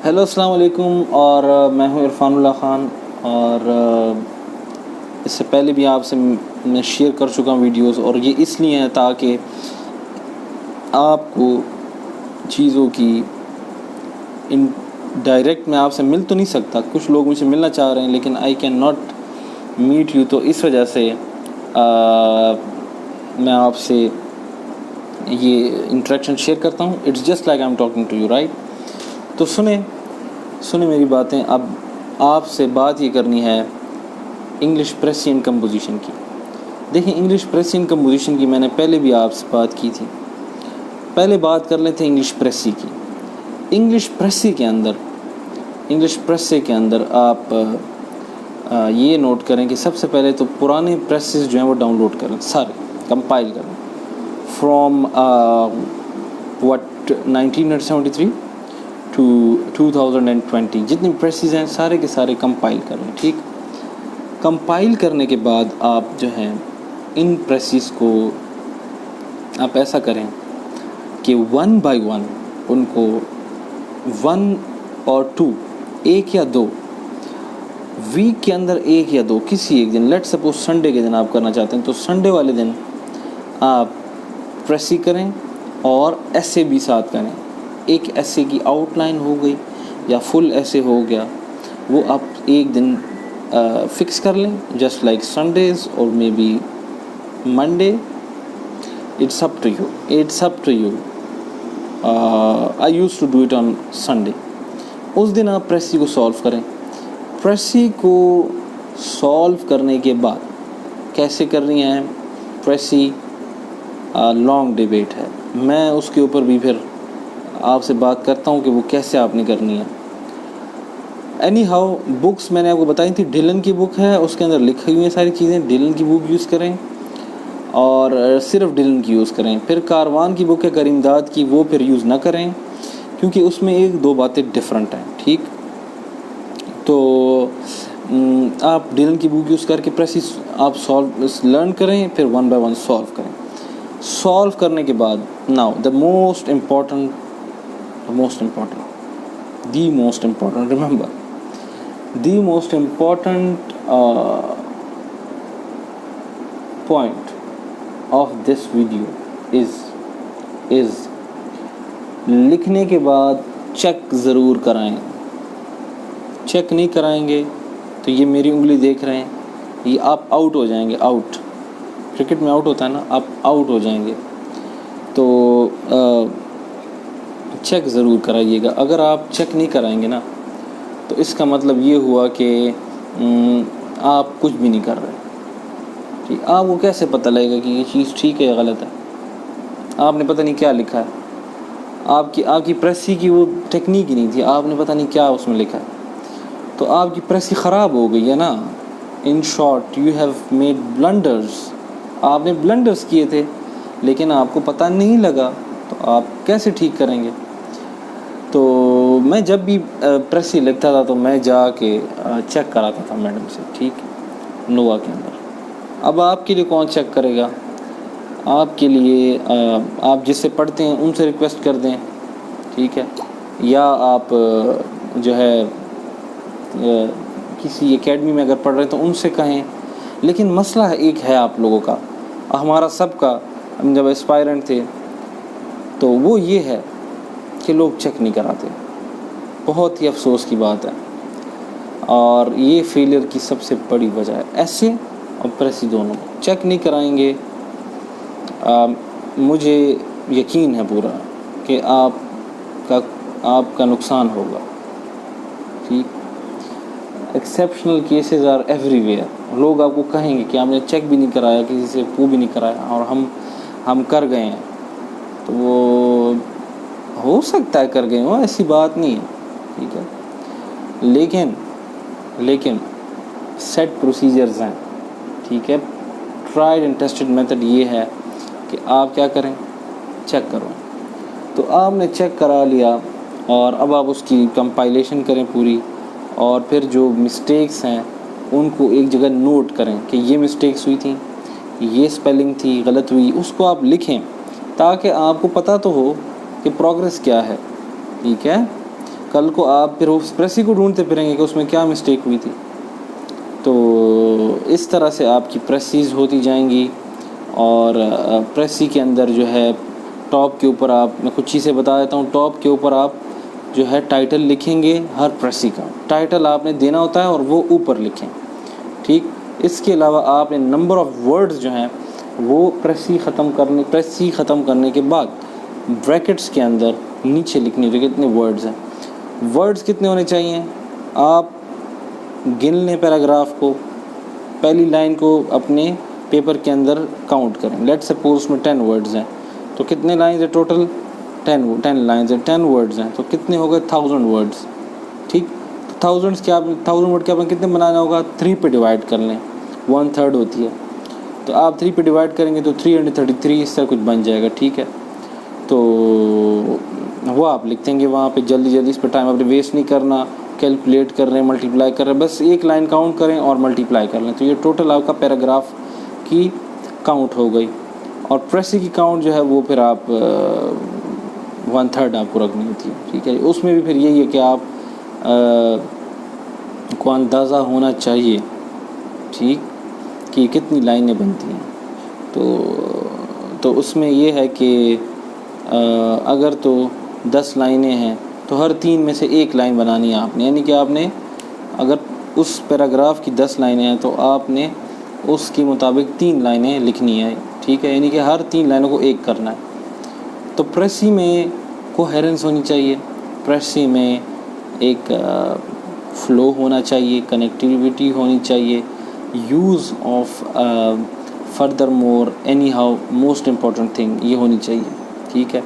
Hello السلام علیکم، اور میں ہوں عرفان اللہ خان، اور اس سے پہلے بھی آپ سے میں شیئر کر چکا ہوں ویڈیوز، اور یہ اس لیے ہیں تاکہ آپ کو چیزوں کی ان ڈائریکٹ میں آپ سے مل تو نہیں سکتا، کچھ لوگ مجھ سے ملنا چاہ رہے ہیں لیکن I can not meet you, تو اس وجہ سے میں آپ سے یہ انٹریکشن شیئر کرتا ہوں. It's just like I am talking to you, right? تو سنیں میری باتیں. اب آپ سے بات یہ کرنی ہے انگلش پریسین کمپوزیشن کی. دیکھیں، انگلش پریسین کمپوزیشن کی میں نے پہلے بھی آپ سے بات کی تھی. پہلے بات کر لیتے ہیں انگلش پریسی کی. انگلش پریسی کے اندر آپ یہ نوٹ کریں کہ سب سے پہلے تو پرانے پریسز جو ہیں وہ ڈاؤن لوڈ کریں، سارے کمپائل کریں فرام 1973 ٹو 2020. جتنے پریسز ہیں سارے کے سارے کمپائل کر لیں. ٹھیک، کمپائل کرنے کے بعد آپ جو ہیں ان پریسز کو آپ ایسا کریں کہ 1 بائی 1 ان کو 1 اور 2 ایک یا دو ویک کے اندر، ایک یا دو کسی ایک دن، لیٹ سپوز سنڈے کے دن آپ کرنا چاہتے ہیں تو سنڈے والے دن آپ پریسی کریں اور ایسے بھی ساتھ کریں. ایک ایسے کی آؤٹ لائن ہو گئی یا فل ایسے ہو گیا، وہ آپ ایک دن فکس کر لیں، جسٹ لائک سنڈیز اور may be Monday. It's up to you. I used to do it on Sunday. اس دن آپ پریسی کو سالو کریں. پریسی کو سالو کرنے کے بعد کیسے کرنی ہے پریسی، لانگ ڈیبیٹ ہے. میں اس کے اوپر بھی پھر آپ سے بات کرتا ہوں کہ وہ کیسے آپ نے کرنی ہے. اینی ہاؤ، بکس میں نے آپ کو بتائی تھی. ڈیلن کی بک ہے، اس کے اندر لکھی ہوئی ہیں ساری چیزیں. ڈیلن کی بک یوز کریں اور صرف ڈیلن کی یوز کریں. پھر کاروان کی بک ہے کریم داد کی، وہ پھر یوز نہ کریں کیونکہ اس میں ایک دو باتیں ڈفرینٹ ہیں. ٹھیک، تو آپ ڈیلن کی بک یوز کر کے پریسی آپ لرن کریں، پھر 1 بائی 1 سالو کریں. سالو کرنے کے بعد now the most important remember the most important point of this video از لکھنے کے بعد چیک ضرور کرائیں. چیک نہیں کرائیں گے تو یہ میری انگلی دیکھ رہے ہیں، یہ آپ آؤٹ ہو جائیں گے. آؤٹ، کرکٹ میں آؤٹ ہوتا ہے نا، آپ آؤٹ ہو جائیں گے. تو چیک ضرور کرائیے گا. اگر آپ چیک نہیں کرائیں گے نا تو اس کا مطلب یہ ہوا کہ آپ کچھ بھی نہیں کر رہے. ٹھیک، آپ کو کیسے پتہ لگے گا کہ یہ چیز ٹھیک ہے یا غلط ہے؟ آپ نے پتہ نہیں کیا لکھا ہے. آپ کی پریسی کی وہ ٹیکنیک ہی نہیں تھی، آپ نے پتہ نہیں کیا اس میں لکھا ہے، تو آپ کی پریسی خراب ہو گئی ہے نا. In short, you have made blunders. آپ نے بلنڈرز کیے تھے لیکن آپ کو پتہ نہیں لگا، تو آپ کیسے ٹھیک کریں گے؟ تو میں جب بھی پریسی لکھتا تھا تو میں جا کے چیک کراتا تھا میڈم سے. ٹھیک، نووا کے اندر. اب آپ کے لیے کون چیک کرے گا؟ آپ کے لیے آپ جس سے پڑھتے ہیں ان سے ریکویسٹ کر دیں. ٹھیک ہے، یا آپ جو ہے کسی اکیڈمی میں اگر پڑھ رہے ہیں تو ان سے کہیں. لیکن مسئلہ ایک ہے آپ لوگوں کا، ہمارا سب کا، ہم جب اسپائرنٹ تھے تو وہ یہ ہے کہ لوگ چیک نہیں کراتے. بہت ہی افسوس کی بات ہے، اور یہ فیلئر کی سب سے بڑی وجہ ہے. ایسے اور پریسی دونوں چیک نہیں کرائیں گے. مجھے یقین ہے پورا کہ آپ کا نقصان ہوگا. ٹھیک، exceptional cases are everywhere. لوگ آپ کو کہیں گے کہ آپ نے چیک بھی نہیں کرایا، کسی سے وہ بھی نہیں کرایا، اور ہم کر گئے ہیں. تو وہ ہو سکتا ہے کر گئے ہوں، ایسی بات نہیں ہے. ٹھیک ہے، لیکن سیٹ پروسیجرز ہیں. ٹھیک ہے، ٹرائیڈ اینڈ ٹیسٹڈ میتھڈ یہ ہے کہ آپ کیا کریں، چیک کرو. تو آپ نے چیک کرا لیا، اور اب آپ اس کی کمپائلیشن کریں پوری، اور پھر جو مسٹیکس ہیں ان کو ایک جگہ نوٹ کریں کہ یہ مسٹیکس ہوئی تھیں، یہ سپیلنگ تھی غلط ہوئی. اس کو آپ لکھیں تاکہ آپ کو پتہ تو ہو کہ پروگریس کیا ہے. ٹھیک ہے، کل کو آپ پھر اس پریسی کو ڈھونڈتے پھریں گے کہ اس میں کیا مسٹیک ہوئی تھی. تو اس طرح سے آپ کی پریسیز ہوتی جائیں گی. اور پریسی کے اندر جو ہے ٹاپ کے اوپر میں کچھ چیزیں بتا دیتا ہوں. ٹاپ کے اوپر آپ جو ہے ٹائٹل لکھیں گے ہر پریسی کا. ٹائٹل آپ نے دینا ہوتا ہے اور وہ اوپر لکھیں, ٹھیک. اس کے علاوہ آپ نے نمبر آف ورڈز جو ہیں وہ پریسی ختم کرنے کے بعد بریکٹس کے اندر نیچے لکھنی ہوتی ہے کتنے ورڈز ہیں. ورڈز کتنے ہونے چاہیے, آپ گن لیں پیراگراف کو, پہلی لائن کو اپنے پیپر کے اندر کاؤنٹ کریں. لیٹ سپوز اس میں 10 ورڈز ہیں تو کتنے لائنز ہیں ٹوٹل, 10 لائنز ہیں, 10 ورڈز ہیں تو کتنے ہو گئے 1000 ورڈز, ٹھیک. 1000 ورڈ کے آپ نے کتنے بنانا ہوگا, 3 پہ ڈیوائڈ کر لیں, 1/3 ہوتی ہے تو آپ 3 پہ ڈیوائڈ کریں گے تو 333 اس طرح کچھ بن جائے گا, ٹھیک ہے. تو وہ آپ لکھ دیں گے وہاں پہ جلدی اس پہ ٹائم آپ نے ویسٹ نہیں کرنا. کیلکولیٹ کر رہے ہیں, ملٹیپلائی کر رہے ہیں, بس ایک لائن کاؤنٹ کریں اور ملٹیپلائی کر لیں تو یہ ٹوٹل آپ کا پیراگراف کی کاؤنٹ ہو گئی. اور پریسی کی کاؤنٹ جو ہے وہ پھر آپ 1/3 آپ کو رکھنی ہوتی ہے, ٹھیک ہے. اس میں بھی پھر یہی ہے کہ آپ کو اندازہ ہونا چاہیے, ٹھیک, کہ کتنی لائنیں بنتی ہیں. تو اس میں یہ ہے کہ اگر تو 10 لائنیں ہیں تو ہر 3 میں سے ایک لائن بنانی ہے آپ نے. یعنی کہ آپ نے اگر اس پیراگراف کی 10 لائنیں ہیں تو آپ نے اس کے مطابق 3 لائنیں لکھنی ہے, ٹھیک ہے. یعنی کہ ہر 3 لائنوں کو ایک کرنا ہے. تو پریسی میں کوہیرنس ہونی چاہیے, پریسی میں ایک فلو ہونا چاہیے, کنیکٹیویٹی ہونی چاہیے, use of further more any how most important thing یہ ہونی چاہیے, ٹھیک ہے.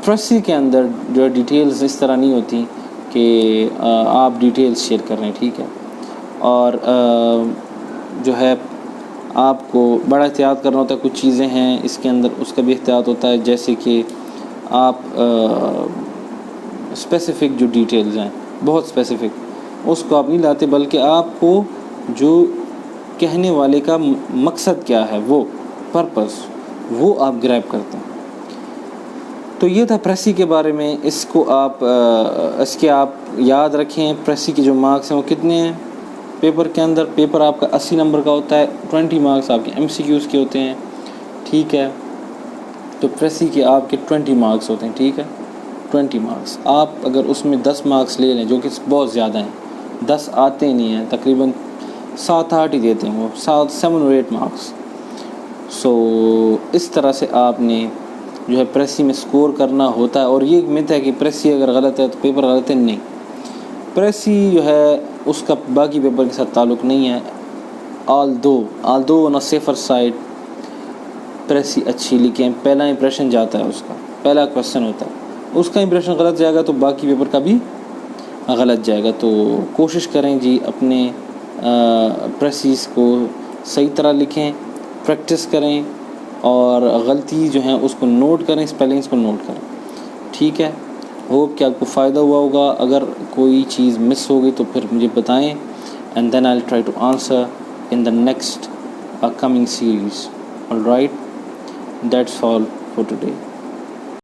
پریسی کے اندر جو ڈیٹیلز اس طرح نہیں ہوتی کہ آپ ڈیٹیلز شیئر کر رہے ہیں, ٹھیک ہے. اور جو ہے آپ کو بڑا احتیاط کرنا ہوتا ہے. کچھ چیزیں ہیں اس کے اندر اس کا بھی احتیاط ہوتا ہے, جیسے کہ آپ اسپیسیفک جو ڈیٹیلز ہیں بہت اسپیسیفک اس کو آپ نہیں لاتے, بلکہ آپ کو جو کہنے والے کا مقصد کیا ہے وہ پرپس وہ آپ گریب کرتے ہیں. تو یہ تھا پریسی کے بارے میں. اس کو آپ یاد رکھیں. پریسی کے جو مارکس ہیں وہ کتنے ہیں پیپر کے اندر. پیپر آپ کا 80 نمبر کا ہوتا ہے, 20 مارکس آپ کے MCQs کے ہوتے ہیں, ٹھیک ہے. تو پریسی کے آپ کے 20 مارکس ہوتے ہیں, ٹھیک ہے. 20 مارکس آپ اگر اس میں 10 مارکس لے لیں جو کہ بہت زیادہ ہیں, 10 آتے نہیں ہیں, تقریباً 7-8 ہی دیتے ہیں وہ, 7 اور 8 مارکس. سو اس طرح سے آپ نے جو ہے پریسی میں سکور کرنا ہوتا ہے. اور یہ ایک مت ہے کہ پریسی اگر غلط ہے تو پیپر غلط ہے, نہیں. پریسی جو ہے اس کا باقی پیپر کے ساتھ تعلق نہیں ہے. although on a safer side precis اچھی لکھیں. پہلا امپریشن جاتا ہے, اس کا پہلا کویسچن ہوتا ہے, اس کا امپریشن غلط جائے گا تو باقی پیپر کا بھی غلط جائے گا. تو کوشش کریں جی اپنے پریسیز کو صحیح طرح لکھیں, پریکٹس کریں اور غلطی جو ہیں اس کو نوٹ کریں, اسپیلنگس کو نوٹ کریں, ٹھیک ہے. ہوپ کہ آپ کو فائدہ ہوا ہوگا. اگر کوئی چیز مس ہو گئی تو پھر مجھے بتائیں, and then I'll try to answer in the next coming series. All right, that's all for today.